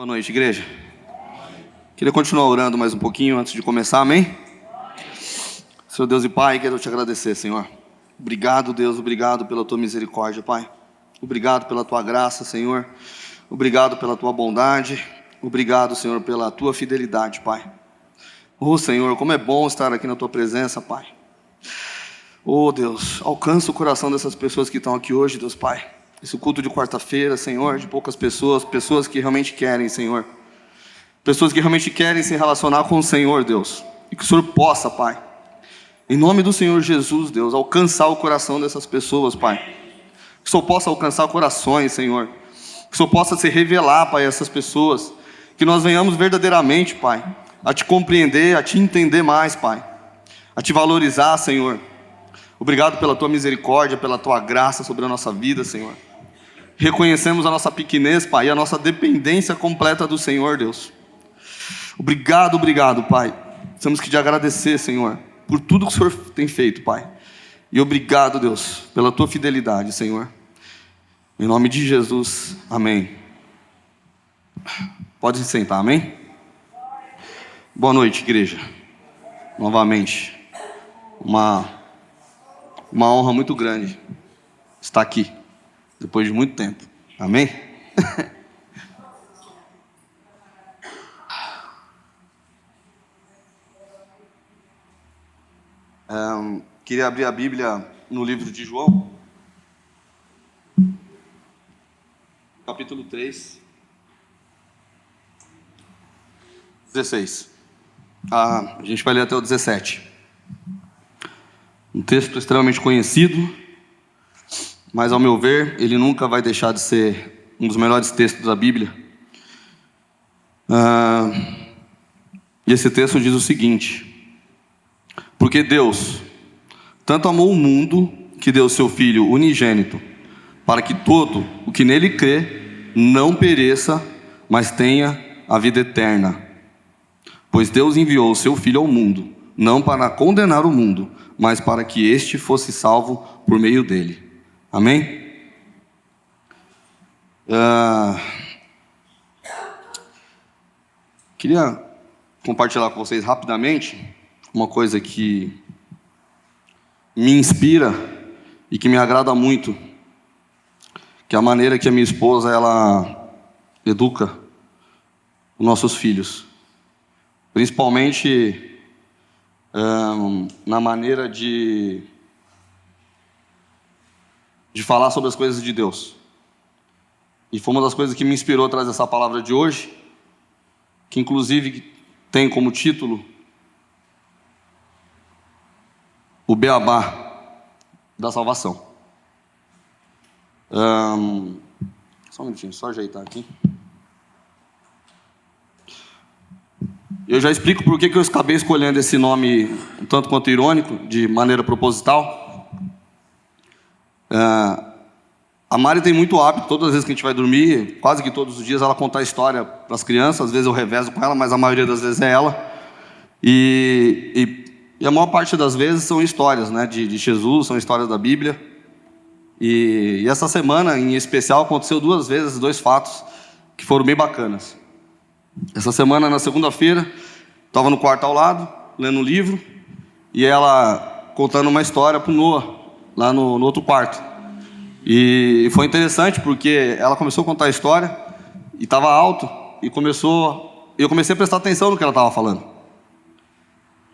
Boa noite, igreja. Queria continuar orando mais um pouquinho antes de começar, amém? Senhor Deus e Pai, quero te agradecer, Senhor. Obrigado, Deus, obrigado pela tua misericórdia, Pai. Obrigado pela tua graça, Senhor. Obrigado pela tua bondade. Obrigado, Senhor, pela tua fidelidade, Pai. Senhor, como é bom estar aqui na tua presença, Pai. Deus, alcança o coração dessas pessoas que estão aqui hoje, Deus Pai. Esse culto de quarta-feira, Senhor, de poucas pessoas, pessoas que realmente querem, Senhor. Pessoas que realmente querem se relacionar com o Senhor, Deus. E que o Senhor possa, Pai, em nome do Senhor Jesus, Deus, alcançar o coração dessas pessoas, Pai. Que o Senhor possa alcançar corações, Senhor. Que o Senhor possa se revelar, Pai, a essas pessoas. Que nós venhamos verdadeiramente, Pai, a te compreender, a te entender mais, Pai. A te valorizar, Senhor. Obrigado pela tua misericórdia, pela tua graça sobre a nossa vida, Senhor. Reconhecemos a nossa pequenez, Pai, e a nossa dependência completa do Senhor, Deus. Obrigado, Pai. Temos que te agradecer, Senhor, por tudo que o Senhor tem feito, Pai. E obrigado, Deus, pela tua fidelidade, Senhor. Em nome de Jesus, amém. Pode se sentar, amém? Boa noite, igreja. Novamente, uma honra muito grande estar aqui, depois de muito tempo, amém? Queria abrir a Bíblia no livro de João, capítulo 3, 16. A gente vai ler até o 17. Um texto extremamente conhecido, mas ao meu ver, ele nunca vai deixar de ser um dos melhores textos da Bíblia. E esse texto diz o seguinte: porque Deus tanto amou o mundo que deu seu Filho unigênito, para que todo o que nele crê não pereça, mas tenha a vida eterna. Pois Deus enviou o seu Filho ao mundo, não para condenar o mundo, mas para que este fosse salvo por meio dele. Amém? Queria compartilhar com vocês rapidamente uma coisa que me inspira e que me agrada muito, que é a maneira que a minha esposa, ela educa os nossos filhos, principalmente na maneira de falar sobre as coisas de Deus. E foi uma das coisas que me inspirou a trazer essa palavra de hoje, que inclusive tem como título o beabá da salvação. Só um minutinho, só ajeitar aqui. Eu já explico por que eu acabei escolhendo esse nome um tanto quanto irônico, de maneira proposital. A Mari tem muito hábito, todas as vezes que a gente vai dormir, quase que todos os dias, ela conta a história para as crianças. Às vezes eu revezo com ela, mas a maioria das vezes é ela. E a maior parte das vezes são histórias, né, de Jesus, são histórias da Bíblia. E essa semana, em especial, aconteceu 2 vezes, 2 fatos que foram bem bacanas. Essa semana, na segunda-feira, estava no quarto ao lado, lendo um livro, e ela contando uma história para o Noah, lá no outro quarto. E foi interessante porque ela começou a contar a história, e estava alto, e eu comecei a prestar atenção no que ela estava falando.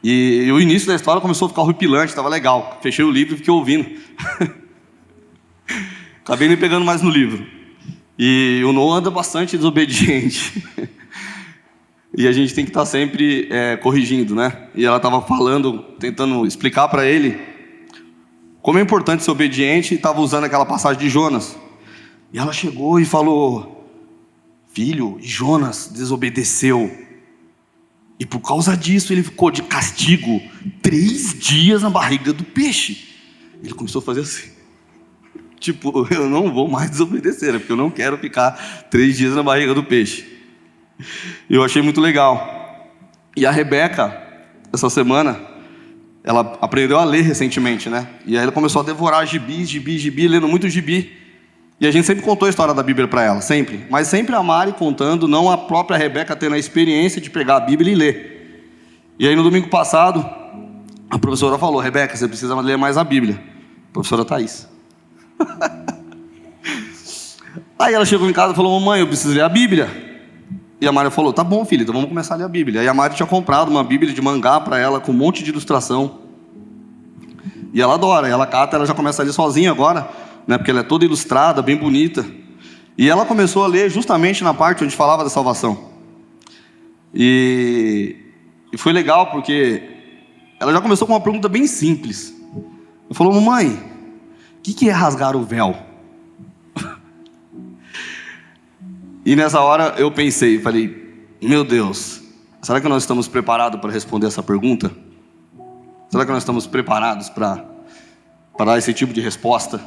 E o início da história começou a ficar horripilante, estava legal. Fechei o livro e fiquei ouvindo. Acabei nem pegando mais no livro. E o Noah anda bastante desobediente. E a gente tem que estar sempre corrigindo, né? E ela estava falando, tentando explicar para ele como é importante ser obediente, e estava usando aquela passagem de Jonas. E ela chegou e falou: filho, Jonas desobedeceu. E por causa disso ele ficou de castigo 3 dias na barriga do peixe. Ele começou a fazer assim. Tipo, eu não vou mais desobedecer, porque eu não quero ficar 3 dias na barriga do peixe. Eu achei muito legal. E a Rebeca, essa semana, ela aprendeu a ler recentemente, né? E aí ela começou a devorar gibi, lendo muito gibi. E a gente sempre contou a história da Bíblia para ela, sempre. Mas sempre a Mari contando, não a própria Rebeca tendo a experiência de pegar a Bíblia e ler. E aí no domingo passado, a professora falou: Rebeca, você precisa ler mais a Bíblia. Professora Thaís. Aí ela chegou em casa e falou: mamãe, eu preciso ler a Bíblia. E a Mari falou: tá bom, filha, então vamos começar a ler a Bíblia. Aí a Mari tinha comprado uma Bíblia de mangá para ela, com um monte de ilustração. E ela adora, ela cata, ela já começa a ler sozinha agora, né, porque ela é toda ilustrada, bem bonita. E ela começou a ler justamente na parte onde falava da salvação. E foi legal porque ela já começou com uma pergunta bem simples. Ela falou: mamãe, o que é rasgar o véu? E nessa hora eu pensei, falei: meu Deus, será que nós estamos preparados para responder essa pergunta? Será que nós estamos preparados para dar esse tipo de resposta?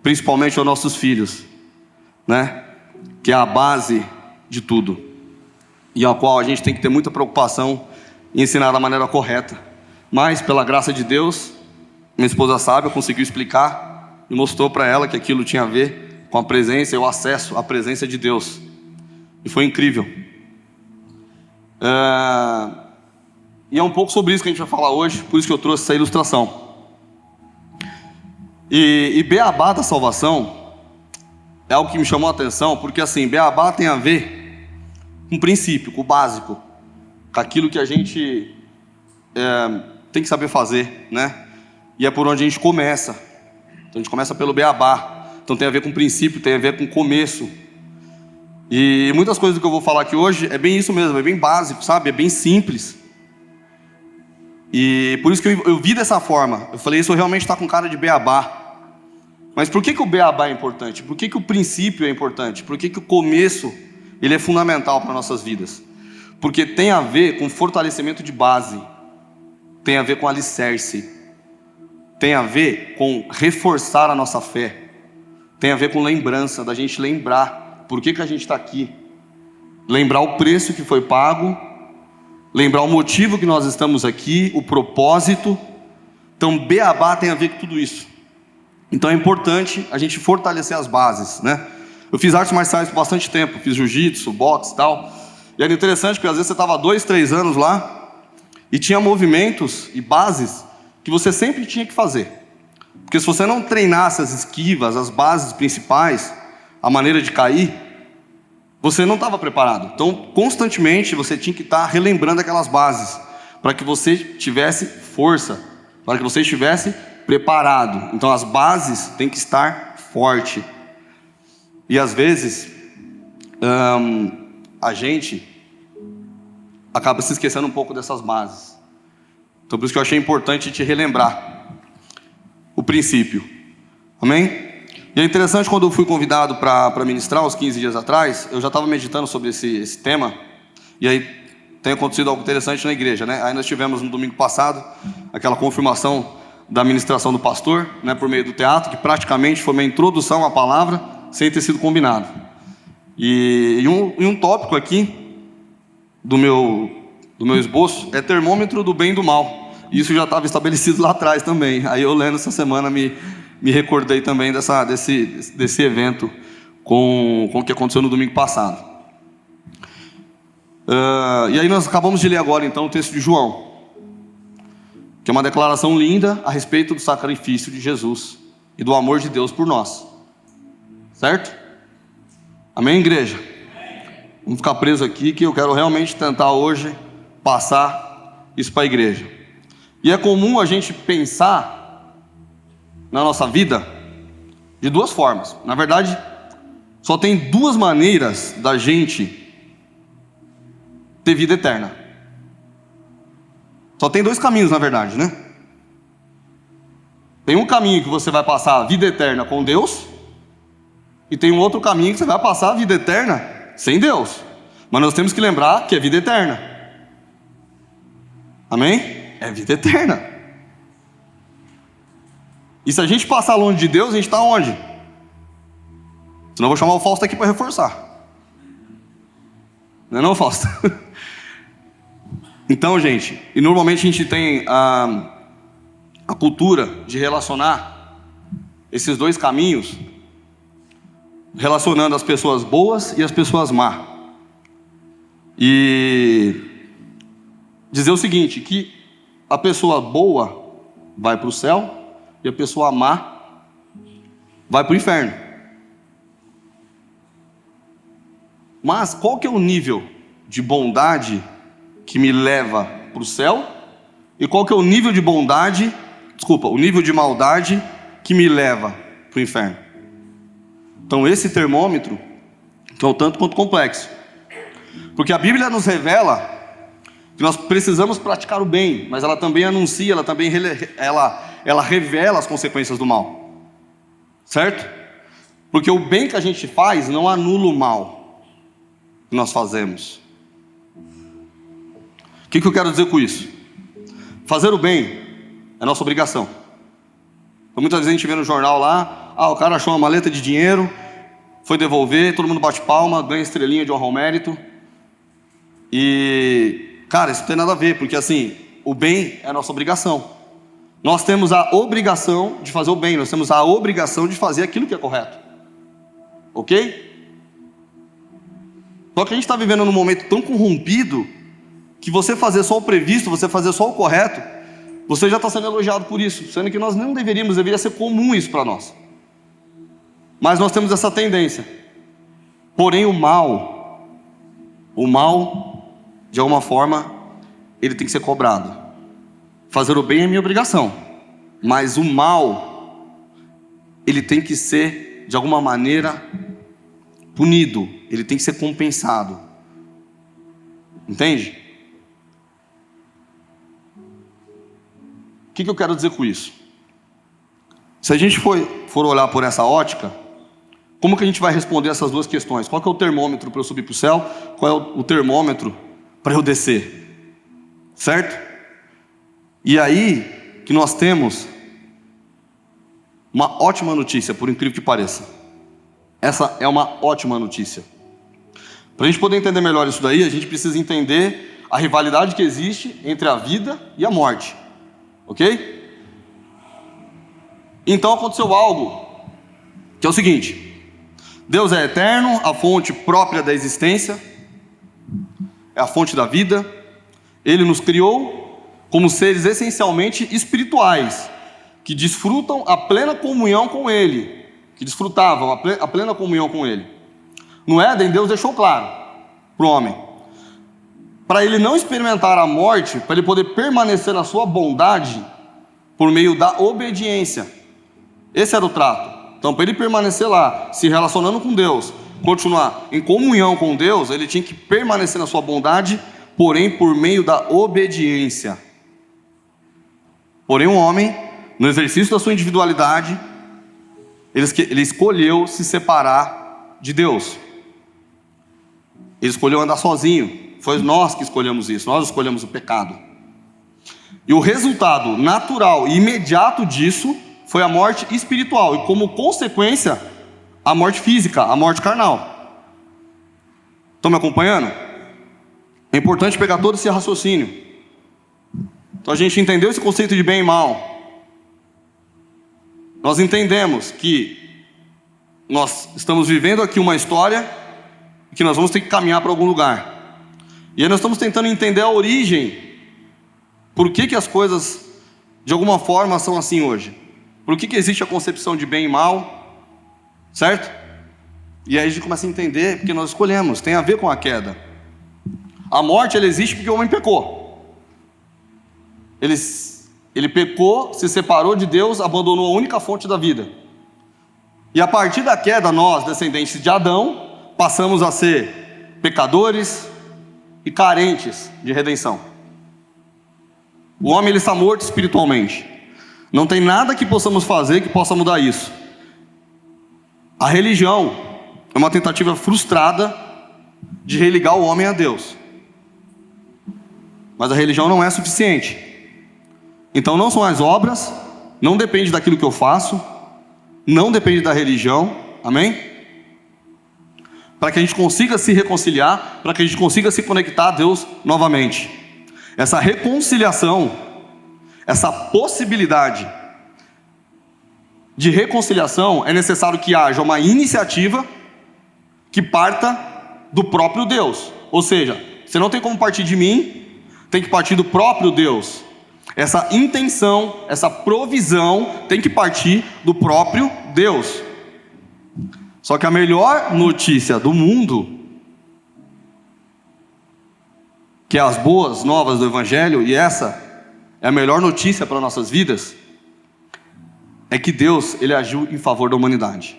Principalmente aos nossos filhos, né? Que é a base de tudo. E a qual a gente tem que ter muita preocupação em ensinar da maneira correta. Mas, pela graça de Deus, minha esposa sábia conseguiu explicar e mostrou para ela que aquilo tinha a ver com a presença e o acesso à presença de Deus. E foi incrível. E é um pouco sobre isso que a gente vai falar hoje, por isso que eu trouxe essa ilustração. E Beabá da salvação é algo que me chamou a atenção, porque assim, Beabá tem a ver com o princípio, com o básico, com aquilo que a gente tem que saber fazer, né? E é por onde a gente começa. Então a gente começa pelo Beabá. Então tem a ver com princípio, tem a ver com começo. E muitas coisas que eu vou falar aqui hoje é bem isso mesmo, é bem básico, sabe? É bem simples. E por isso que eu vi dessa forma. Eu falei: isso realmente está com cara de Beabá. Mas por que o Beabá é importante? Por que o princípio é importante? Por que o começo ele é fundamental para nossas vidas? Porque tem a ver com fortalecimento de base. Tem a ver com alicerce. Tem a ver com reforçar a nossa fé. Tem a ver com lembrança, da gente lembrar por que a gente está aqui. Lembrar o preço que foi pago. Lembrar o motivo que nós estamos aqui, o propósito. Então Beabá tem a ver com tudo isso. Então é importante a gente fortalecer as bases, né? Eu fiz artes marciais por bastante tempo, fiz jiu-jitsu, boxe e tal. E era interessante porque às vezes você estava 2, 3 anos lá e tinha movimentos e bases que você sempre tinha que fazer. Porque se você não treinasse as esquivas, as bases principais, a maneira de cair, você não estava preparado. Então, constantemente, você tinha que estar relembrando aquelas bases, para que você tivesse força, para que você estivesse preparado. Então, as bases têm que estar forte. E às vezes, a gente acaba se esquecendo um pouco dessas bases. Então, por isso que eu achei importante te relembrar o princípio. Amém? E é interessante, quando eu fui convidado para ministrar uns 15 dias atrás, eu já estava meditando sobre esse tema, e aí tem acontecido algo interessante na igreja, né? Aí nós tivemos no domingo passado aquela confirmação da ministração do pastor, né, por meio do teatro, que praticamente foi uma introdução à palavra sem ter sido combinado. E um tópico aqui do meu esboço é termômetro do bem e do mal. Isso já estava estabelecido lá atrás também. Aí eu lendo essa semana me recordei também desse evento com o que aconteceu no domingo passado. E aí nós acabamos de ler agora então o texto de João, que é uma declaração linda a respeito do sacrifício de Jesus e do amor de Deus por nós. Certo? Amém, igreja? Vamos ficar presos aqui, que eu quero realmente tentar hoje passar isso para a igreja. E é comum a gente pensar na nossa vida de duas formas. Na verdade, só tem duas maneiras da gente ter vida eterna. Só tem dois caminhos, na verdade, né? Tem um caminho que você vai passar a vida eterna com Deus, e tem um outro caminho que você vai passar a vida eterna sem Deus. Mas nós temos que lembrar que é vida eterna. Amém? É vida eterna. E se a gente passar longe de Deus, a gente está onde? Senão eu vou chamar o Fausto aqui para reforçar. Não é não, Fausto? Então, gente, e normalmente a gente tem a cultura de relacionar esses dois caminhos relacionando as pessoas boas e as pessoas más. E dizer o seguinte, que a pessoa boa vai para o céu e a pessoa má vai para o inferno. Mas qual que é o nível de bondade que me leva para o céu? E qual que é o nível de bondade, o nível de maldade que me leva para o inferno? Então esse termômetro que é um tanto quanto complexo. Porque a Bíblia nos revela que nós precisamos praticar o bem, mas ela também anuncia, ela revela as consequências do mal. Certo? Porque o bem que a gente faz não anula o mal que nós fazemos. O que eu quero dizer com isso? Fazer o bem é nossa obrigação. Então, muitas vezes a gente vê no jornal lá, o cara achou uma maleta de dinheiro, foi devolver, todo mundo bate palma, ganha estrelinha de honra ao mérito. E, cara, isso não tem nada a ver, porque assim, o bem é nossa obrigação. Nós temos a obrigação de fazer o bem, nós temos a obrigação de fazer aquilo que é correto. Ok? Só que a gente está vivendo num momento tão corrompido, que você fazer só o previsto, você fazer só o correto, você já está sendo elogiado por isso, sendo que nós não deveria ser comum isso para nós. Mas nós temos essa tendência. Porém o mal, de alguma forma, ele tem que ser cobrado. Fazer o bem é minha obrigação, mas o mal, ele tem que ser, de alguma maneira, punido, ele tem que ser compensado. Entende? O que eu quero dizer com isso? Se a gente for olhar por essa ótica, como que a gente vai responder essas duas questões? Qual que é o termômetro para eu subir para o céu? Qual é o termômetro para eu descer? Certo? E aí que nós temos uma ótima notícia, por incrível que pareça. Essa é uma ótima notícia. Para a gente poder entender melhor isso daí, a gente precisa entender a rivalidade que existe entre a vida e a morte. Ok? Então aconteceu algo que é o seguinte: Deus é eterno, a fonte própria da existência, é a fonte da vida. Ele nos criou como seres essencialmente espirituais, que desfrutam a plena comunhão com Ele, que desfrutavam a plena comunhão com Ele. No Éden, Deus deixou claro para o homem, para ele não experimentar a morte, para ele poder permanecer na sua bondade, por meio da obediência. Esse era o trato. Então, para ele permanecer lá, se relacionando com Deus, continuar em comunhão com Deus, ele tinha que permanecer na sua bondade, porém por meio da obediência. Porém, um homem, no exercício da sua individualidade, ele escolheu se separar de Deus. Ele escolheu andar sozinho. Foi nós que escolhemos isso, nós escolhemos o pecado. E o resultado natural e imediato disso foi a morte espiritual, e como consequência, a morte física, a morte carnal. Estão me acompanhando? É importante pegar todo esse raciocínio. Então a gente entendeu esse conceito de bem e mal. Nós entendemos que nós estamos vivendo aqui uma história e que nós vamos ter que caminhar para algum lugar. E aí nós estamos tentando entender a origem, por que as coisas de alguma forma são assim hoje. Por que existe a concepção de bem e mal, certo? E aí a gente começa a entender porque nós escolhemos, tem a ver com a queda. A morte ela existe porque o homem pecou. Ele pecou, se separou de Deus, abandonou a única fonte da vida. E a partir da queda, nós, descendentes de Adão, passamos a ser pecadores e carentes de redenção. O homem ele está morto espiritualmente. Não tem nada que possamos fazer que possa mudar isso. A religião é uma tentativa frustrada de religar o homem a Deus. Mas a religião não é suficiente. Então não são as obras, não depende daquilo que eu faço, não depende da religião, amém? Para que a gente consiga se reconciliar, para que a gente consiga se conectar a Deus novamente. Essa reconciliação, essa possibilidade de reconciliação, é necessário que haja uma iniciativa que parta do próprio Deus. Ou seja, você não tem como partir de mim, tem que partir do próprio Deus. Essa intenção, essa provisão tem que partir do próprio Deus. Só que a melhor notícia do mundo, que é as boas novas do Evangelho, e essa é a melhor notícia para nossas vidas, é que Deus, Ele agiu em favor da humanidade.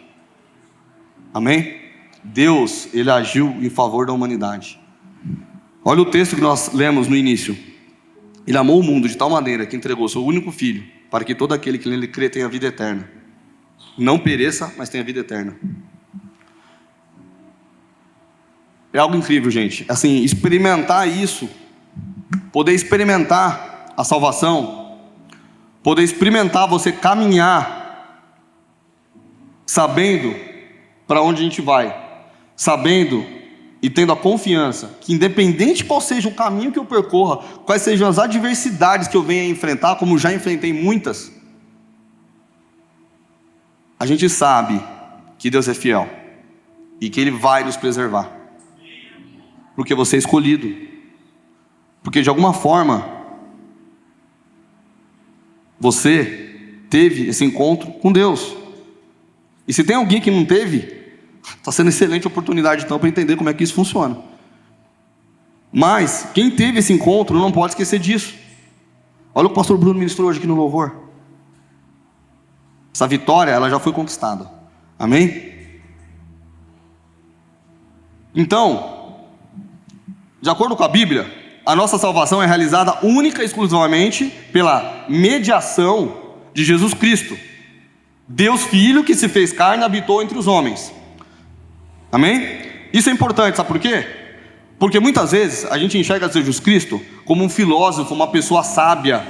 Amém? Deus, Ele agiu em favor da humanidade. Olha o texto que nós lemos no início. Ele amou o mundo de tal maneira que entregou seu único filho, para que todo aquele que nele crê tenha vida eterna. Não pereça, mas tenha vida eterna. É algo incrível, gente. Assim, experimentar isso, poder experimentar a salvação, poder experimentar você caminhar, sabendo para onde a gente vai, sabendo e tendo a confiança que, independente qual seja o caminho que eu percorra, quais sejam as adversidades que eu venha enfrentar, como já enfrentei muitas, a gente sabe que Deus é fiel e que Ele vai nos preservar. Porque você é escolhido. Porque de alguma forma você teve esse encontro com Deus. E se tem alguém que não teve, está sendo excelente oportunidade então para entender como é que isso funciona. Mas quem teve esse encontro não pode esquecer disso. Olha o que o pastor Bruno ministrou hoje aqui no louvor. Essa vitória, ela já foi conquistada. Amém? Então, de acordo com a Bíblia, a nossa salvação é realizada única e exclusivamente pela mediação de Jesus Cristo, Deus Filho que se fez carne e habitou entre os homens. Amém? Isso é importante, sabe por quê? Porque muitas vezes a gente enxerga Jesus Cristo como um filósofo, uma pessoa sábia,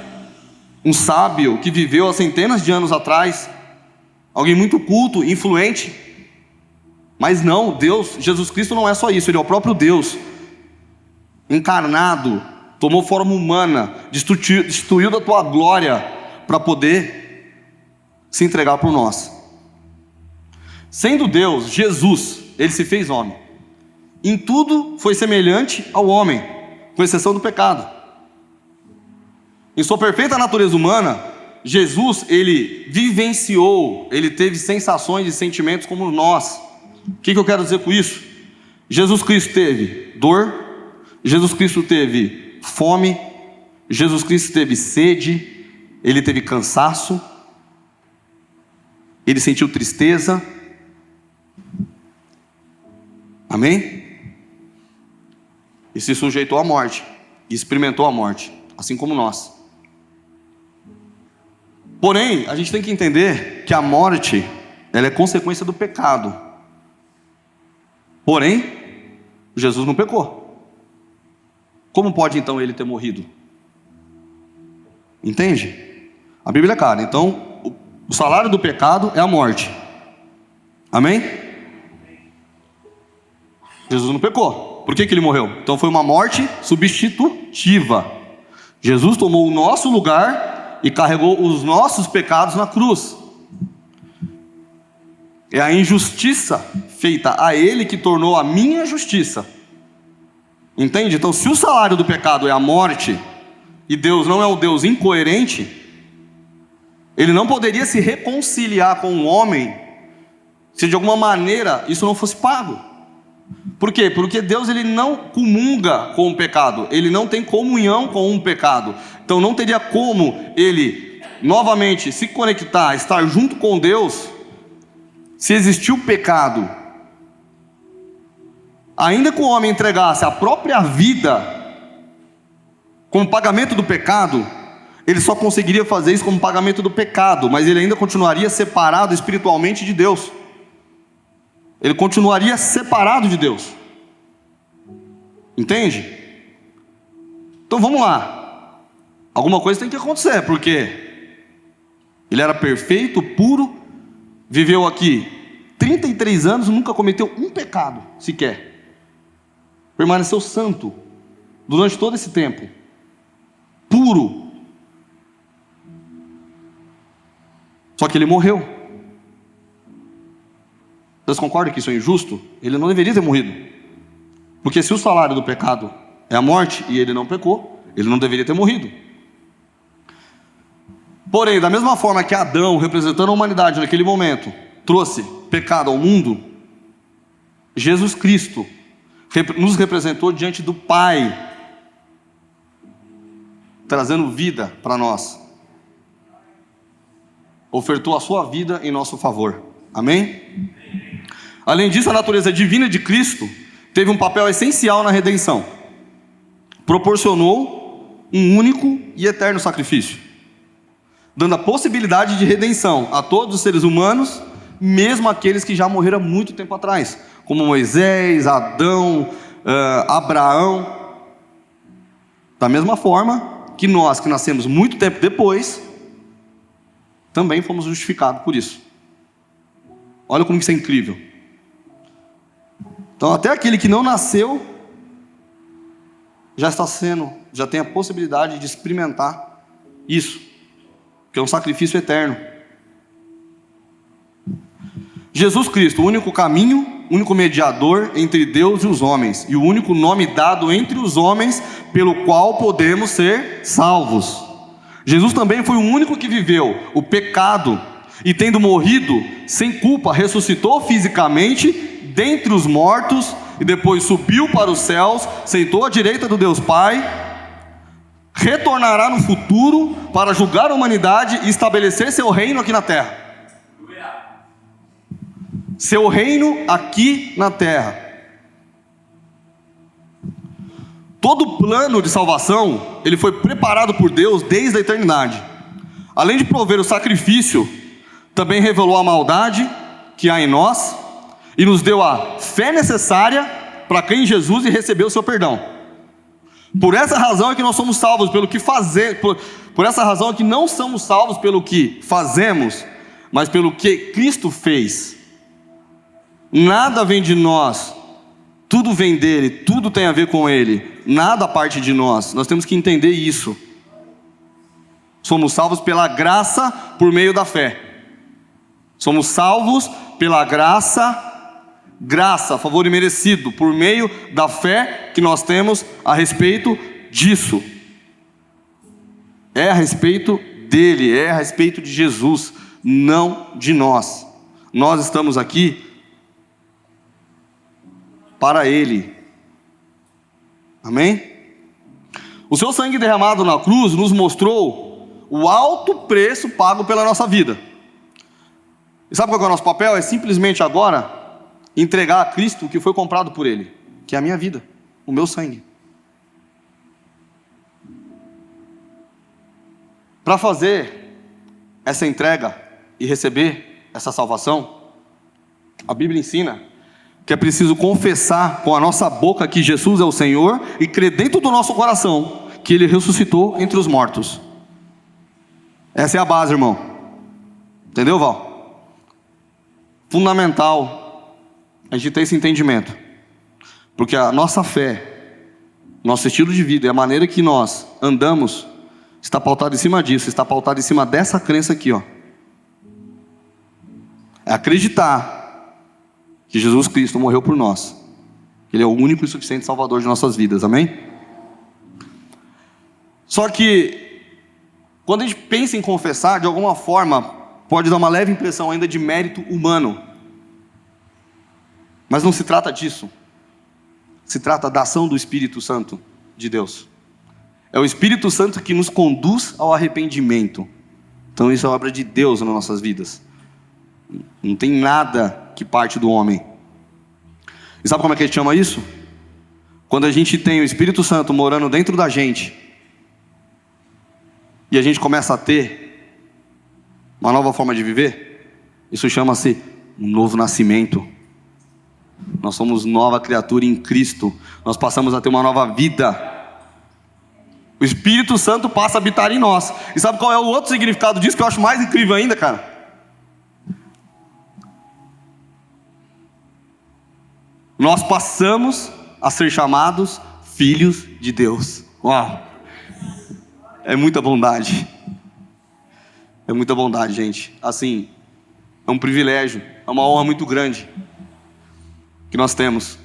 um sábio que viveu há centenas de anos atrás, alguém muito culto, influente. Mas não, Deus, Jesus Cristo não é só isso, Ele é o próprio Deus encarnado, tomou forma humana, destituiu da tua glória para poder se entregar por nós. Sendo Deus, Jesus, Ele se fez homem. Em tudo foi semelhante ao homem, com exceção do pecado. Em sua perfeita natureza humana, Jesus, Ele vivenciou, Ele teve sensações e sentimentos como nós. O que eu quero dizer com isso? Jesus Cristo teve dor, Jesus Cristo teve fome, Jesus Cristo teve sede, Ele teve cansaço, Ele sentiu tristeza. Amém? E se sujeitou à morte, e experimentou a morte, assim como nós. Porém, a gente tem que entender que a morte, ela é consequência do pecado. Porém, Jesus não pecou. Como pode então Ele ter morrido? Entende? A Bíblia é clara. Então, o salário do pecado é a morte. Amém? Jesus não pecou. Por que Ele morreu? Então foi uma morte substitutiva. Jesus tomou o nosso lugar e carregou os nossos pecados na cruz. É a injustiça feita a Ele que tornou a minha justiça. Entende? Então, se o salário do pecado é a morte, e Deus não é um Deus incoerente, Ele não poderia se reconciliar com o homem se de alguma maneira isso não fosse pago. Por quê? Porque Deus, Ele não comunga com o pecado, Ele não tem comunhão com o pecado. Então não teria como Ele novamente se conectar, estar junto com Deus, se existiu pecado. Ainda que o homem entregasse a própria vida como pagamento do pecado, ele só conseguiria fazer isso como pagamento do pecado, mas ele ainda continuaria separado espiritualmente de Deus. Ele continuaria separado de Deus. Entende? Então vamos lá. Alguma coisa tem que acontecer, porque Ele era perfeito, puro, viveu aqui 33 anos, nunca cometeu um pecado sequer. Permaneceu santo durante todo esse tempo, puro. Só que Ele morreu. Vocês concordam que isso é injusto? Ele não deveria ter morrido. Porque se o salário do pecado é a morte e ele não pecou, ele não deveria ter morrido. Porém, da mesma forma que Adão, representando a humanidade naquele momento, trouxe pecado ao mundo, Jesus Cristo nos representou diante do Pai, trazendo vida para nós. Ofertou a sua vida em nosso favor. Amém? Além disso, a natureza divina de Cristo teve um papel essencial na redenção. Proporcionou um único e eterno sacrifício, dando a possibilidade de redenção a todos os seres humanos, mesmo aqueles que já morreram há muito tempo atrás, como Moisés, Adão, Abraão. Da mesma forma que nós, que nascemos muito tempo depois, também fomos justificados por isso. Olha como isso é incrível. Então até aquele que não nasceu já tem a possibilidade de experimentar isso, que é um sacrifício eterno. Jesus Cristo, o único caminho, único mediador entre Deus e os homens, e o único nome dado entre os homens pelo qual podemos ser salvos. Jesus também foi o único que viveu o pecado e, tendo morrido sem culpa, ressuscitou fisicamente dentre os mortos e depois subiu para os céus, sentou à direita do Deus Pai, retornará no futuro para julgar a humanidade e estabelecer seu reino aqui na terra. Seu reino aqui na terra. Todo o plano de salvação, ele foi preparado por Deus desde a eternidade. Além de prover o sacrifício, também revelou a maldade que há em nós e nos deu a fé necessária para crer em Jesus e receber o seu perdão. Por essa razão é que nós somos salvos pelo que fazer, por essa razão é que não somos salvos pelo que fazemos, mas pelo que Cristo fez. Nada vem de nós, tudo vem dele, tudo tem a ver com ele, nada parte de nós. Nós temos que entender isso. Somos salvos pela graça por meio da fé. Somos salvos pela graça, favor imerecido, por meio da fé que nós temos a respeito disso. É a respeito dele, é a respeito de Jesus, não de nós. Nós estamos aqui para ele. Amém? O seu sangue derramado na cruz nos mostrou o alto preço pago pela nossa vida. E sabe qual é o nosso papel? É simplesmente agora entregar a Cristo o que foi comprado por ele, que é a minha vida, o meu sangue. Para fazer essa entrega e receber essa salvação, a Bíblia ensina que é preciso confessar com a nossa boca que Jesus é o Senhor e crer dentro do nosso coração que Ele ressuscitou entre os mortos. Essa é a base, irmão. Entendeu, Val? Fundamental a gente ter esse entendimento, porque a nossa fé, nosso estilo de vida e a maneira que nós andamos está pautado em cima disso, está pautado em cima dessa crença aqui, ó. É acreditar que Jesus Cristo morreu por nós. Ele é o único e suficiente Salvador de nossas vidas, amém? Só que, quando a gente pensa em confessar, de alguma forma, pode dar uma leve impressão ainda de mérito humano. Mas não se trata disso. Se trata da ação do Espírito Santo de Deus. É o Espírito Santo que nos conduz ao arrependimento. Então isso é obra de Deus nas nossas vidas. Não tem nada que parte do homem. E sabe como é que a gente chama isso? Quando a gente tem o Espírito Santo morando dentro da gente, e a gente começa a ter uma nova forma de viver, isso chama-se um novo nascimento. Nós somos nova criatura em Cristo. Nós passamos a ter uma nova vida. O Espírito Santo passa a habitar em nós. E sabe qual é o outro significado disso que eu acho mais incrível ainda, cara? Nós passamos a ser chamados filhos de Deus. Uau! É muita bondade. É muita bondade, gente. Assim, é um privilégio, é uma honra muito grande que nós temos.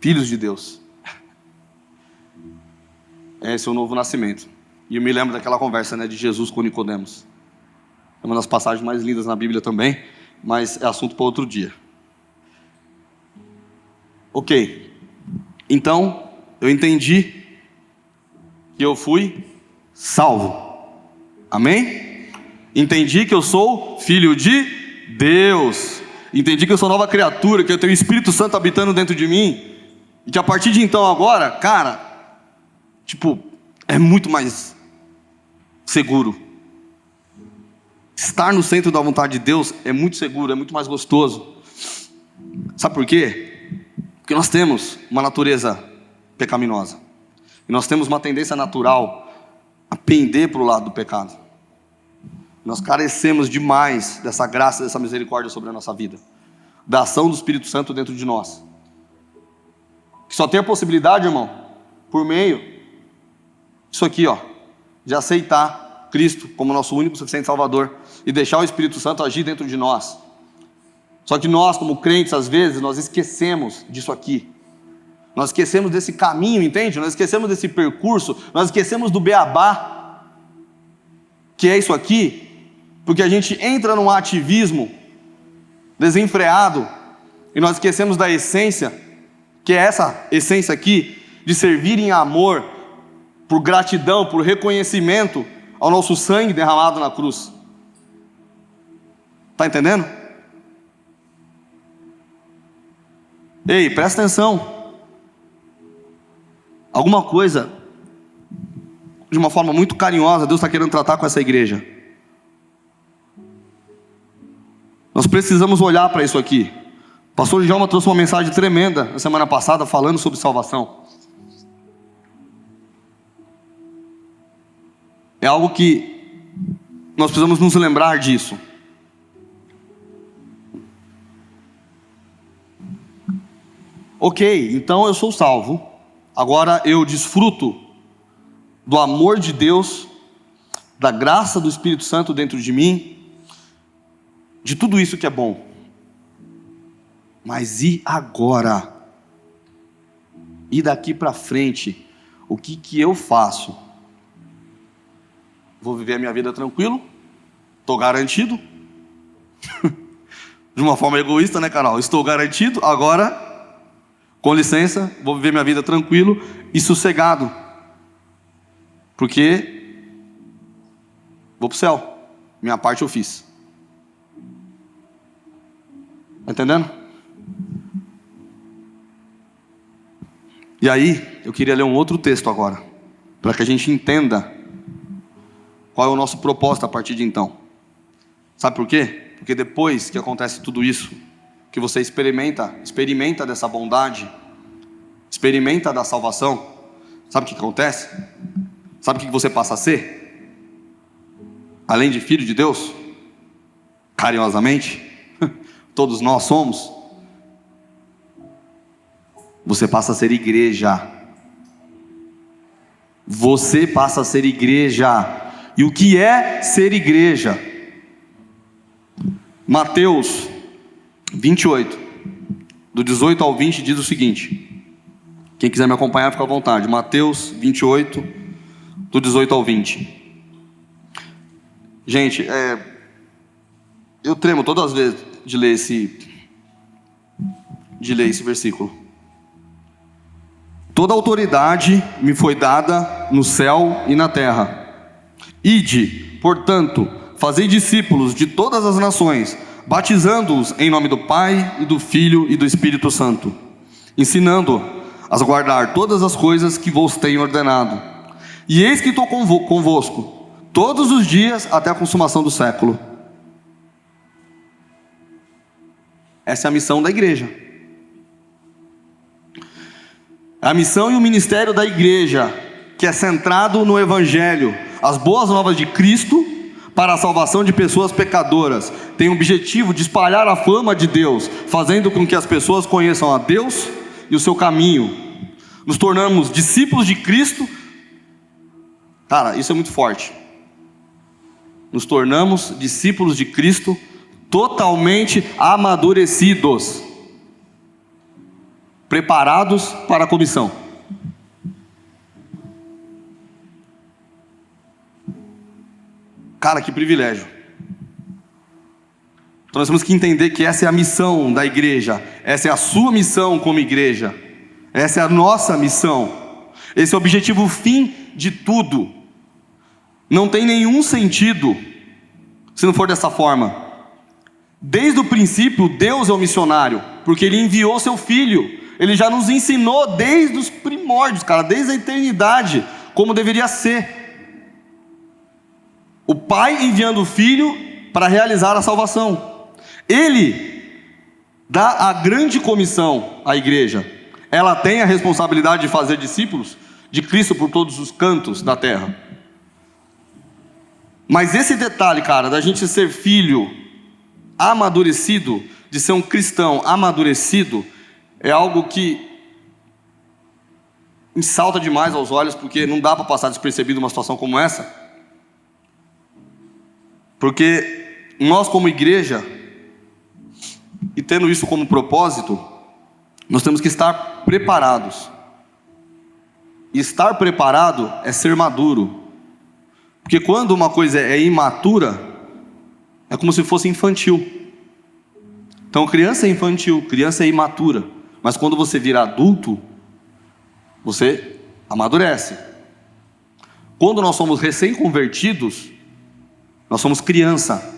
Filhos de Deus. Esse é o novo nascimento. E eu me lembro daquela conversa, né, de Jesus com Nicodemos. É uma das passagens mais lindas na Bíblia também, mas é assunto para outro dia. Ok. Então, eu entendi que eu fui salvo. Amém? Entendi que eu sou filho de Deus. Entendi que eu sou nova criatura, que eu tenho o Espírito Santo habitando dentro de mim. E que a partir de então agora, cara, é muito mais seguro. Estar no centro da vontade de Deus é muito seguro, é muito mais gostoso. Sabe por quê? Porque nós temos uma natureza pecaminosa. E nós temos uma tendência natural a pender para o lado do pecado. Nós carecemos demais dessa graça, dessa misericórdia sobre a nossa vida. Da ação do Espírito Santo dentro de nós. Que só tem a possibilidade, irmão, por meio disso aqui, ó, de aceitar Cristo como nosso único e suficiente Salvador e deixar o Espírito Santo agir dentro de nós. Só que nós, como crentes, às vezes, nós esquecemos disso aqui. Nós esquecemos desse caminho, entende? Nós esquecemos desse percurso, nós esquecemos do beabá, que é isso aqui, porque a gente entra num ativismo desenfreado e nós esquecemos da essência, que é essa essência aqui, de servir em amor, por gratidão, por reconhecimento ao nosso sangue derramado na cruz. Está entendendo? Ei, presta atenção. Alguma coisa, de uma forma muito carinhosa, Deus está querendo tratar com essa igreja. Nós precisamos olhar para isso aqui. O pastor Djalma trouxe uma mensagem tremenda na semana passada, falando sobre salvação. É algo que nós precisamos nos lembrar disso. Ok, então eu sou salvo. Agora eu desfruto do amor de Deus, da graça do Espírito Santo dentro de mim, de tudo isso que é bom. Mas e agora? E daqui para frente? O que eu faço? Vou viver a minha vida tranquilo? Estou garantido? De uma forma egoísta, né, Carol? Estou garantido, agora, com licença, vou viver minha vida tranquilo e sossegado. Porque vou para o céu. Minha parte eu fiz. Está entendendo? E aí, eu queria ler um outro texto agora, para que a gente entenda qual é o nosso propósito a partir de então. Sabe por quê? Porque depois que acontece tudo isso, que você experimenta dessa bondade, experimenta da salvação, sabe o que acontece? Sabe o que você passa a ser? Além de filho de Deus, carinhosamente, todos nós somos, você passa a ser igreja. Você passa a ser igreja. E o que é ser igreja? Mateus 28, do 18 ao 20, diz o seguinte. Quem quiser me acompanhar, fica à vontade. Mateus 28, do 18 ao 20. Gente, eu tremo todas as vezes de ler esse versículo. Toda autoridade me foi dada no céu e na terra. Ide, portanto, fazei discípulos de todas as nações, batizando-os em nome do Pai, e do Filho e do Espírito Santo, ensinando-os a guardar todas as coisas que vos tenho ordenado. E eis que estou convosco todos os dias até a consumação do século. Essa é a missão da igreja. A missão e o ministério da igreja, que é centrado no Evangelho, as boas novas de Cristo, para a salvação de pessoas pecadoras, tem o objetivo de espalhar a fama de Deus, fazendo com que as pessoas conheçam a Deus e o seu caminho. Nos tornamos discípulos de Cristo. Cara, isso é muito forte. Nos tornamos discípulos de Cristo totalmente amadurecidos, preparados para a comissão. Cara, que privilégio. Então nós temos que entender que essa é a missão da igreja, essa é a sua missão como igreja, essa é a nossa missão, esse é o objetivo fim de tudo. Não tem nenhum sentido se não for dessa forma. Desde o princípio, Deus é o missionário, porque Ele enviou seu Filho. Ele já nos ensinou desde os primórdios, cara, desde a eternidade, como deveria ser. O Pai enviando o Filho para realizar a salvação. Ele dá a grande comissão à igreja. Ela tem a responsabilidade de fazer discípulos de Cristo por todos os cantos da terra. Mas esse detalhe, cara, da gente ser filho amadurecido, de ser um cristão amadurecido, é algo que me salta demais aos olhos, porque não dá para passar despercebido uma situação como essa. Porque nós como igreja, e tendo isso como propósito, nós temos que estar preparados. E estar preparado é ser maduro. Porque quando uma coisa é imatura, é como se fosse infantil. Então criança é infantil, criança é imatura. Mas quando você vira adulto, você amadurece. Quando nós somos recém-convertidos, nós somos criança.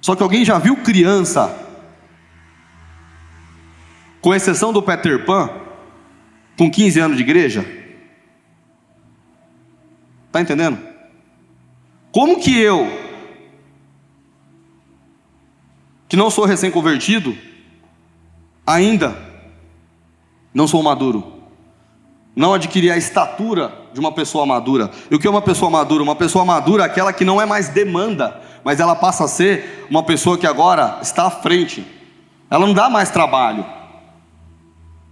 Só que alguém já viu criança, com exceção do Peter Pan, com 15 anos de igreja? Está entendendo? Como que eu, que não sou recém-convertido, ainda não sou maduro, não adquiri a estatura de uma pessoa madura? E o que é uma pessoa madura? Uma pessoa madura é aquela que não é mais demanda, mas ela passa a ser uma pessoa que agora está à frente. Ela não dá mais trabalho,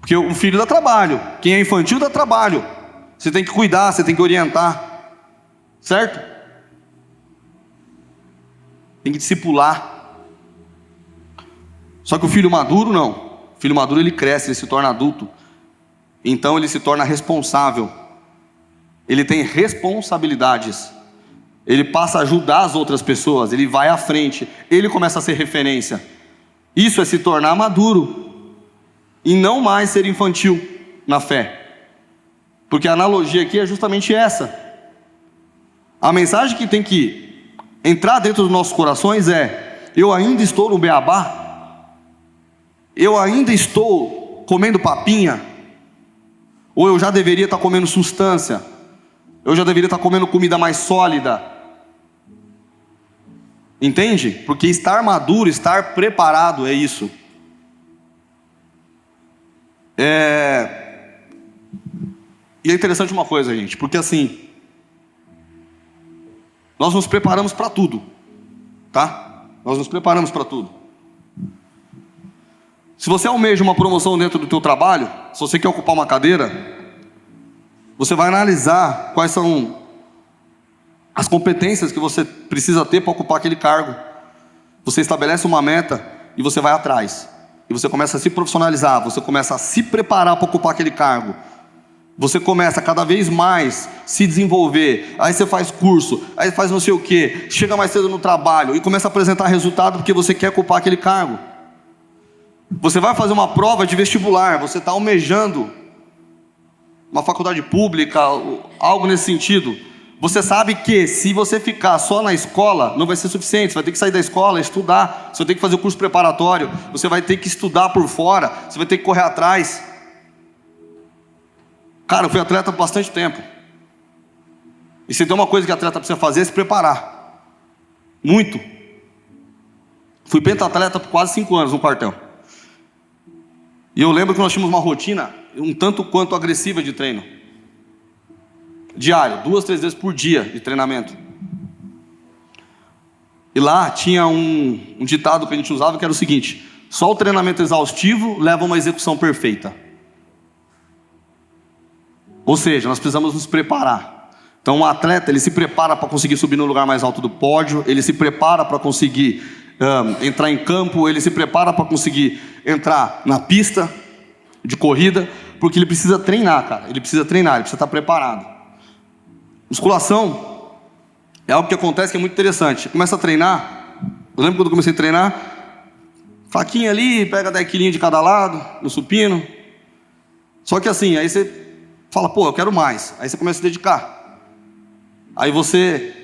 porque o filho dá trabalho, quem é infantil dá trabalho. Você tem que cuidar, você tem que orientar, certo? Tem que discipular. Só que o filho maduro não. O filho maduro ele cresce, ele se torna adulto. Então ele se torna responsável. Ele tem responsabilidades. Ele passa a ajudar as outras pessoas. Ele vai à frente. Ele começa a ser referência. Isso é se tornar maduro. E não mais ser infantil na fé. Porque a analogia aqui é justamente essa. A mensagem que tem que entrar dentro dos nossos corações é: eu ainda estou no beabá? Eu ainda estou comendo papinha? Ou eu já deveria estar comendo substância? Eu já deveria estar comendo comida mais sólida? Entende? Porque estar maduro, estar preparado é isso. E é interessante uma coisa, gente, porque assim, nós nos preparamos para tudo, tá? Nós nos preparamos para tudo. Se você almeja uma promoção dentro do teu trabalho, se você quer ocupar uma cadeira, você vai analisar quais são as competências que você precisa ter para ocupar aquele cargo. Você estabelece uma meta e você vai atrás. E você começa a se profissionalizar, você começa a se preparar para ocupar aquele cargo. Você começa cada vez mais se desenvolver, aí você faz curso, aí faz não sei o que, chega mais cedo no trabalho e começa a apresentar resultado porque você quer ocupar aquele cargo. Você vai fazer uma prova de vestibular, você está almejando uma faculdade pública, algo nesse sentido. Você sabe que se você ficar só na escola, não vai ser suficiente. Você vai ter que sair da escola, estudar. Você vai ter que fazer o curso preparatório. Você vai ter que estudar por fora. Você vai ter que correr atrás. Cara, eu fui atleta por bastante tempo. E se tem uma coisa que atleta precisa fazer é se preparar. Muito. Fui pentatleta por quase 5 anos no quartel. E eu lembro que nós tínhamos uma rotina um tanto quanto agressiva de treino. Diário, 2, 3 vezes por dia de treinamento. E lá tinha um ditado que a gente usava que era o seguinte: só o treinamento exaustivo leva a uma execução perfeita. Ou seja, nós precisamos nos preparar. Então, um atleta, ele se prepara para conseguir subir no lugar mais alto do pódio, ele se prepara para conseguir entrar em campo, ele se prepara para conseguir entrar na pista de corrida, porque ele precisa treinar, cara. Ele precisa treinar, ele precisa estar preparado. Musculação é algo que acontece que é muito interessante. Você começa a treinar. Eu lembro quando eu comecei a treinar, faquinha ali, pega 10 quilinhos de cada lado, no supino. Só que assim, aí você fala, pô, eu quero mais. Aí você começa a se dedicar. Aí você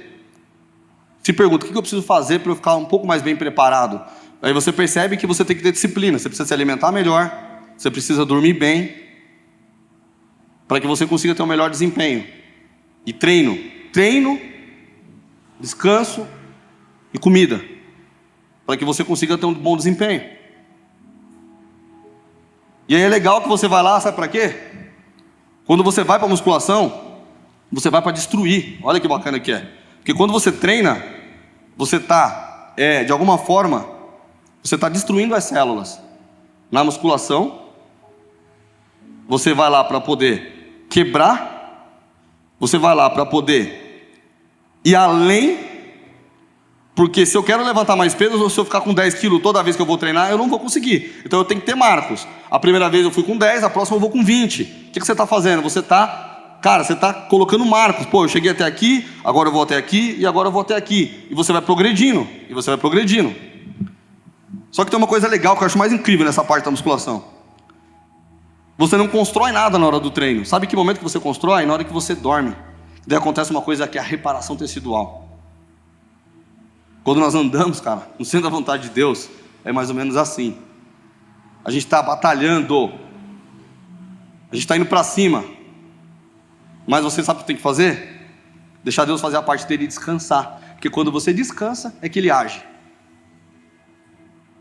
se pergunta, o que eu preciso fazer para eu ficar um pouco mais bem preparado? Aí você percebe que você tem que ter disciplina, você precisa se alimentar melhor, você precisa dormir bem, para que você consiga ter um melhor desempenho. E treino, descanso e comida, para que você consiga ter um bom desempenho. E aí é legal que você vai lá, sabe para quê? Quando você vai para a musculação, você vai para destruir. Olha que bacana que é. Porque quando você treina, você está, de alguma forma, você está destruindo as células. Na musculação, você vai lá para poder quebrar, você vai lá para poder ir além, porque se eu quero levantar mais peso, ou se eu ficar com 10 quilos toda vez que eu vou treinar, eu não vou conseguir. Então eu tenho que ter marcos. A primeira vez eu fui com 10, a próxima eu vou com 20. O que você está fazendo? Você está colocando marcos. Pô, eu cheguei até aqui, agora eu vou até aqui, e agora eu vou até aqui. E você vai progredindo, e você vai progredindo. Só que tem uma coisa legal que eu acho mais incrível nessa parte da musculação. Você não constrói nada na hora do treino. Sabe que momento que você constrói? Na hora que você dorme. Daí acontece uma coisa que é a reparação tecidual. Quando nós andamos, cara, no centro da vontade de Deus, é mais ou menos assim. A gente está batalhando, a gente está indo para cima, mas você sabe o que tem que fazer? Deixar Deus fazer a parte dele e descansar. Porque quando você descansa, é que Ele age.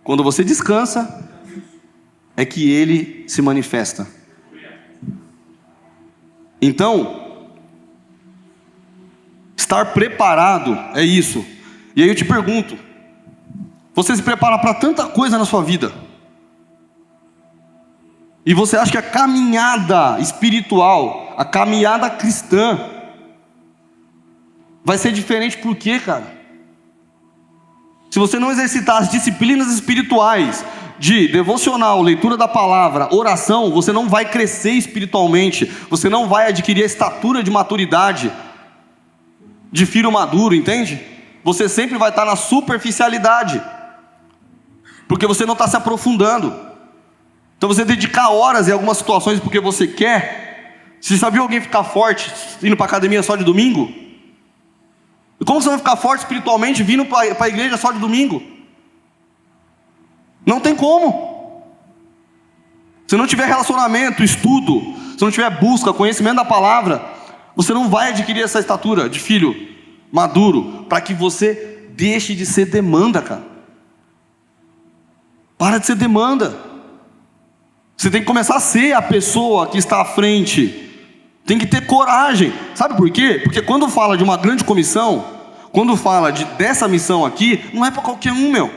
Quando você descansa, é que Ele se manifesta. Então, estar preparado é isso. E aí eu te pergunto, você se prepara para tanta coisa na sua vida, e você acha que a caminhada espiritual, a caminhada cristã, vai ser diferente por quê, cara? Se você não exercitar as disciplinas espirituais de devocional, leitura da palavra, oração, você não vai crescer espiritualmente, você não vai adquirir a estatura de maturidade de filho maduro, entende? Você sempre vai estar na superficialidade, porque você não está se aprofundando. Então você dedicar horas em algumas situações porque você quer. Você já viu alguém ficar forte indo para a academia só de domingo? E como você vai ficar forte espiritualmente vindo para a igreja só de domingo? Não tem como. Se não tiver relacionamento, estudo, se não tiver busca, conhecimento da palavra, você não vai adquirir essa estatura de filho maduro, para que você deixe de ser demanda, cara. Para de ser demanda. Você tem que começar a ser a pessoa que está à frente. Tem que ter coragem. Sabe por quê? Porque quando fala de uma grande comissão, quando fala dessa missão aqui, não é para qualquer um, meu.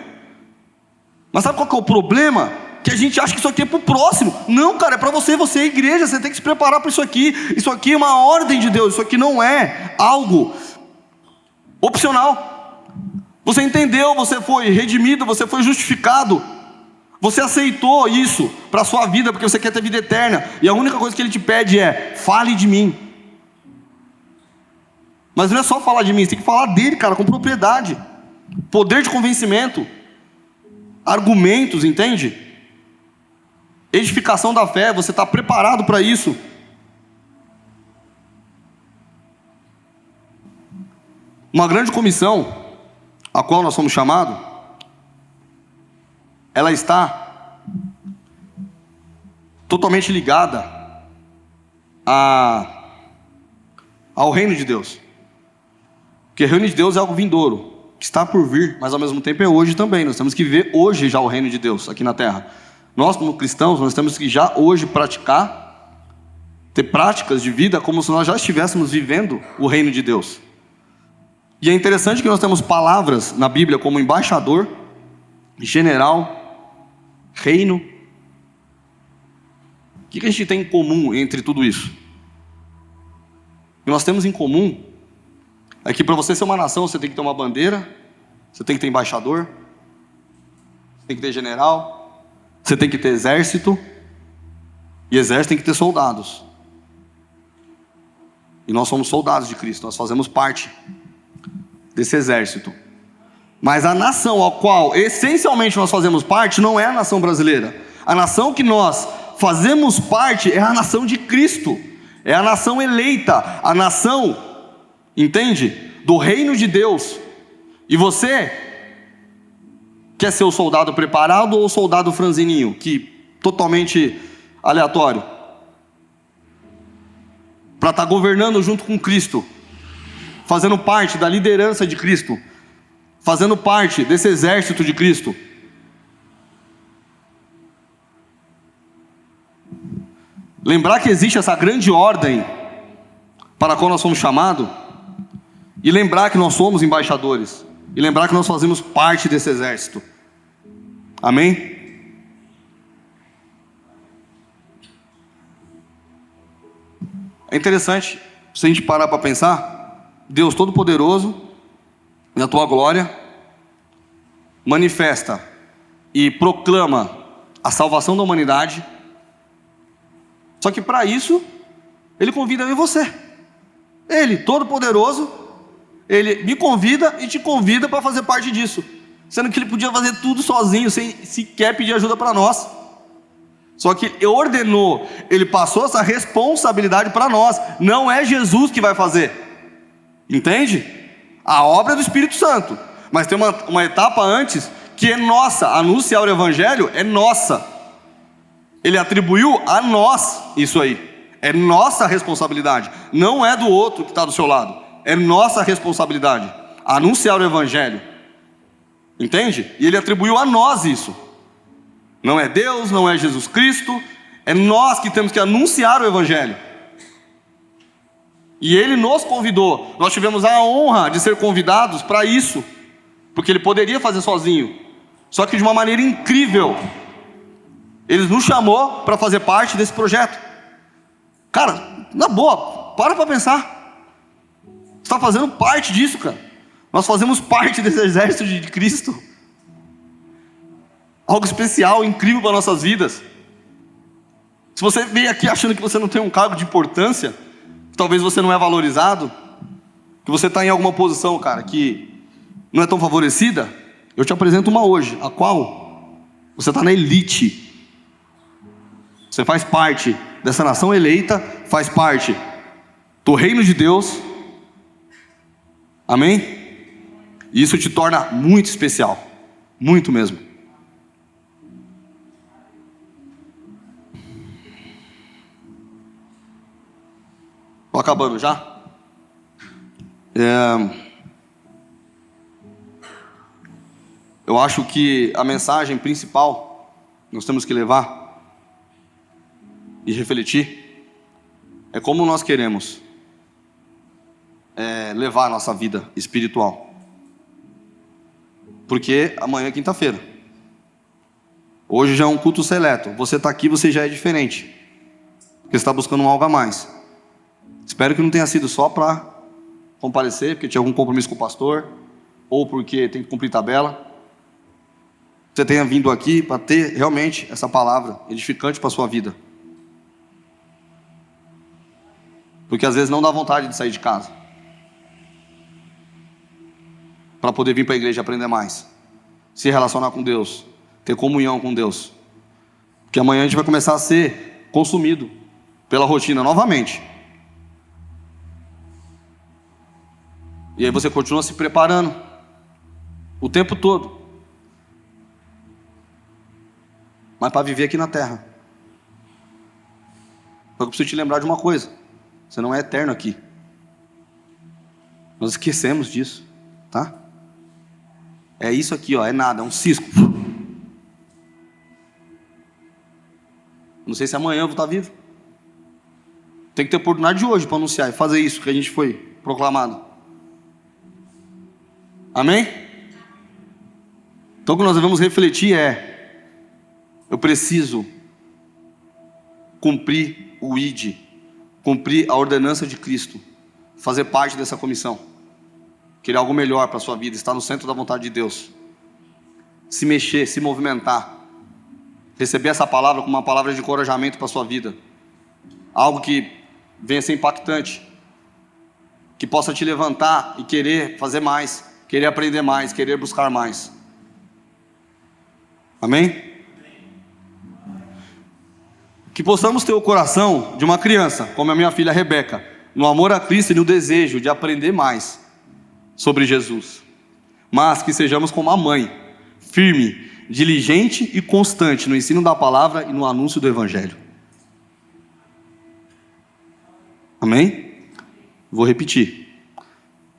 Mas sabe qual que é o problema? Que a gente acha que isso aqui é para o próximo. Não, cara, é para você, você é a igreja, você tem que se preparar para isso aqui. Isso aqui é uma ordem de Deus, isso aqui não é algo opcional. Você entendeu, você foi redimido, você foi justificado. Você aceitou isso para a sua vida, porque você quer ter vida eterna. E a única coisa que Ele te pede é, fale de mim. Mas não é só falar de mim, você tem que falar dele, cara, com propriedade. Poder de convencimento. Argumentos, entende? Edificação da fé, você está preparado para isso. Uma grande comissão, a qual nós somos chamados, ela está totalmente ligada ao reino de Deus. Porque o reino de Deus é algo vindouro, que está por vir, mas ao mesmo tempo é hoje também. Nós temos que viver hoje já o reino de Deus aqui na terra. Nós, como cristãos, nós temos que já hoje praticar, ter práticas de vida como se nós já estivéssemos vivendo o reino de Deus. E é interessante que nós temos palavras na Bíblia como embaixador, general, reino. O que a gente tem em comum entre tudo isso? O que nós temos em comum É que para você ser uma nação, você tem que ter uma bandeira, você tem que ter embaixador, você tem que ter general, você tem que ter exército, e exército tem que ter soldados. E nós somos soldados de Cristo, nós fazemos parte desse exército. Mas a nação a qual essencialmente nós fazemos parte não é a nação brasileira. A nação que nós fazemos parte é a nação de Cristo, é a nação eleita, a nação, entende? Do reino de Deus. E você quer ser o soldado preparado ou o soldado franzininho, que totalmente aleatório, para estar governando junto com Cristo, fazendo parte da liderança de Cristo, fazendo parte desse exército de Cristo? Lembrar que existe essa grande ordem para a qual nós fomos chamados, e lembrar que nós somos embaixadores, e lembrar que nós fazemos parte desse exército. Amém? É interessante, se a gente parar para pensar, Deus Todo-Poderoso, na tua glória, manifesta e proclama a salvação da humanidade. Só que para isso, Ele convida eu e você. Ele, Todo-Poderoso, Ele me convida e te convida para fazer parte disso. Sendo que Ele podia fazer tudo sozinho, sem sequer pedir ajuda para nós. Só que Ele ordenou, Ele passou essa responsabilidade para nós. Não é Jesus que vai fazer. Entende? A obra é do Espírito Santo. Mas tem uma etapa antes que é nossa. Anunciar o Evangelho é nossa. Ele atribuiu a nós isso aí. É nossa responsabilidade. Não é do outro que está do seu lado. É nossa responsabilidade. Anunciar o Evangelho. Entende? E Ele atribuiu a nós isso. Não é Deus, não é Jesus Cristo. É nós que temos que anunciar o Evangelho. E Ele nos convidou. Nós tivemos a honra de ser convidados para isso. Porque Ele poderia fazer sozinho. Só que de uma maneira incrível. Ele nos chamou para fazer parte desse projeto. Cara, na boa, para pensar. Você está fazendo parte disso, cara. Nós fazemos parte desse exército de Cristo. Algo especial, incrível para nossas vidas. Se você vem aqui achando que você não tem um cargo de importância, que talvez você não é valorizado, que você está em alguma posição, cara, que não é tão favorecida, eu te apresento uma hoje, a qual você está na elite. Você faz parte dessa nação eleita, faz parte do reino de Deus. Amém? E isso te torna muito especial. Muito mesmo. Estou acabando já. Eu acho que a mensagem principal nós temos que levar e refletir é como nós queremos levar a nossa vida espiritual. Porque amanhã é quinta-feira. Hoje já é um culto seleto. Você está aqui, você já é diferente. Porque você está buscando um algo a mais. Espero que não tenha sido só para comparecer, porque tinha algum compromisso com o pastor, ou porque tem que cumprir tabela. Você tenha vindo aqui para ter realmente essa palavra edificante para a sua vida. Porque às vezes não dá vontade de sair de casa para poder vir para a igreja aprender mais, se relacionar com Deus, ter comunhão com Deus. Porque amanhã a gente vai começar a ser consumido pela rotina novamente. E aí você continua se preparando o tempo todo, mas para viver aqui na terra. Só que eu preciso te lembrar de uma coisa: você não é eterno aqui. Nós esquecemos disso, tá? É isso aqui, ó, é nada, é um cisco. Não sei se amanhã eu vou estar vivo. Tem que ter oportunidade de hoje para anunciar e fazer isso que a gente foi proclamado. Amém? Então o que nós devemos refletir é: eu preciso cumprir o ID, cumprir a ordenança de Cristo, fazer parte dessa comissão. querer algo melhor para a sua vida, estar no centro da vontade de Deus, se mexer, se movimentar, receber essa palavra como uma palavra de encorajamento para a sua vida, algo que venha ser impactante, que possa te levantar e querer fazer mais, querer aprender mais, querer buscar mais. Amém? Que possamos ter o coração de uma criança, como a minha filha Rebeca, no amor a Cristo e no desejo de aprender mais sobre Jesus, mas que sejamos como a mãe, firme, diligente e constante no ensino da palavra e no anúncio do Evangelho. Amém? Vou repetir,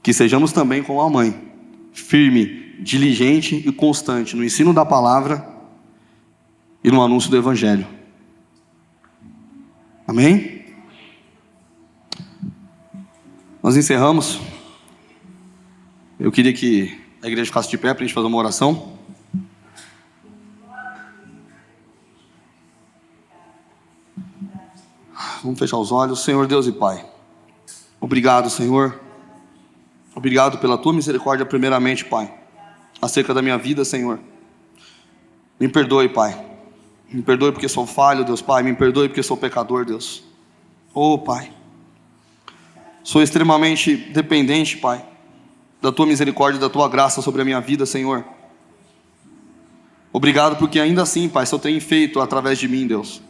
que sejamos também como a mãe, firme, diligente e constante no ensino da palavra e no anúncio do Evangelho. Amém? Nós encerramos. Eu queria que a igreja ficasse de pé para a gente fazer uma oração. Vamos fechar os olhos. Senhor Deus e Pai, obrigado, Senhor. Obrigado pela Tua misericórdia primeiramente, Pai, acerca da minha vida, Senhor. Me perdoe, Pai. Me perdoe porque sou falho, Deus Pai. Me perdoe porque sou pecador, Deus. Oh, Pai, sou extremamente dependente, Pai, da Tua misericórdia e da Tua graça sobre a minha vida, Senhor. Obrigado porque ainda assim, Pai, só tem feito através de mim, Deus.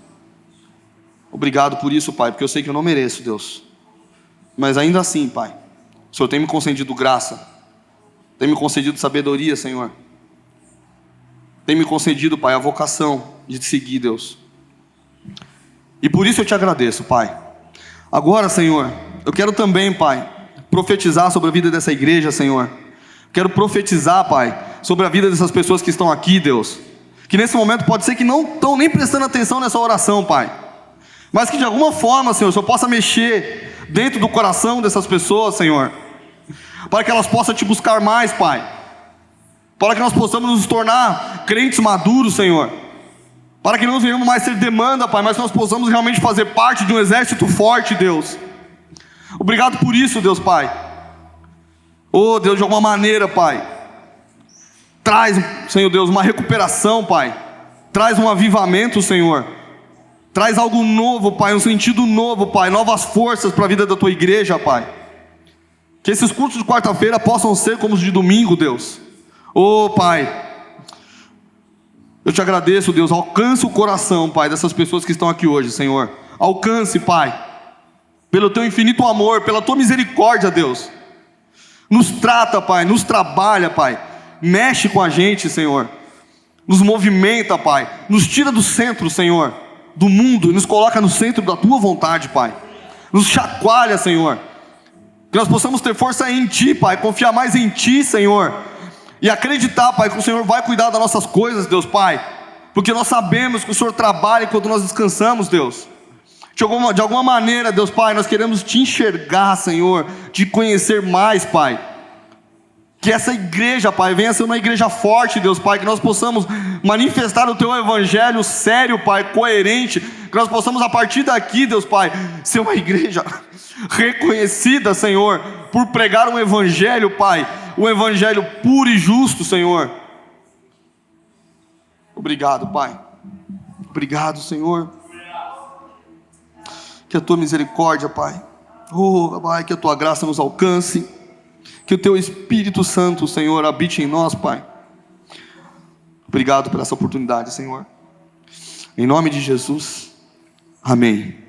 Obrigado por isso, Pai, porque eu sei que eu não mereço, Deus. Mas ainda assim, Pai, o Senhor tem me concedido graça, tem me concedido sabedoria, Senhor. Tem me concedido, Pai, a vocação de te seguir, Deus. E por isso eu te agradeço, Pai. Agora, Senhor, eu quero também, Pai, profetizar sobre a vida dessa igreja, Senhor. Quero profetizar, Pai, sobre a vida dessas pessoas que estão aqui, Deus. Que nesse momento pode ser que não estão nem prestando atenção nessa oração, Pai. Mas que de alguma forma, Senhor, o Senhor possa mexer dentro do coração dessas pessoas, Senhor. Para que elas possam te buscar mais, Pai. Para que nós possamos nos tornar crentes maduros, Senhor. Para que não venhamos mais ter demanda, Pai, mas que nós possamos realmente fazer parte de um exército forte, Deus. Obrigado por isso, Deus Pai. Oh, Deus, de alguma maneira, Pai, traz, Senhor Deus, uma recuperação, Pai. Traz um avivamento, Senhor. Traz algo novo, Pai, um sentido novo, Pai. Novas forças para a vida da Tua igreja, Pai. Que esses cultos de quarta-feira possam ser como os de domingo, Deus. Oh, Pai, eu te agradeço, Deus. Alcance o coração, Pai, dessas pessoas que estão aqui hoje, Senhor. Alcance, Pai, pelo Teu infinito amor, pela Tua misericórdia, Deus. Nos trata, Pai, nos trabalha, Pai. Mexe com a gente, Senhor. Nos movimenta, Pai. Nos tira do centro, Senhor, do mundo, e nos coloca no centro da Tua vontade, Pai. Nos chacoalha, Senhor. Que nós possamos ter força em Ti, Pai. Confiar mais em Ti, Senhor. E acreditar, Pai, que o Senhor vai cuidar das nossas coisas, Deus Pai. Porque nós sabemos que o Senhor trabalha enquanto nós descansamos, Deus. De alguma maneira, Deus Pai, nós queremos Te enxergar, Senhor. Te conhecer mais, Pai. Que essa igreja, Pai, venha ser uma igreja forte, Deus Pai. Que nós possamos manifestar o Teu Evangelho sério, Pai, coerente. Que nós possamos, a partir daqui, Deus Pai, ser uma igreja reconhecida, Senhor, por pregar um Evangelho, Pai. Um Evangelho puro e justo, Senhor. Obrigado, Pai. Obrigado, Senhor. Que a Tua misericórdia, Pai, oh, Pai, que a Tua graça nos alcance. Que o Teu Espírito Santo, Senhor, habite em nós, Pai. Obrigado por essa oportunidade, Senhor. Em nome de Jesus, amém.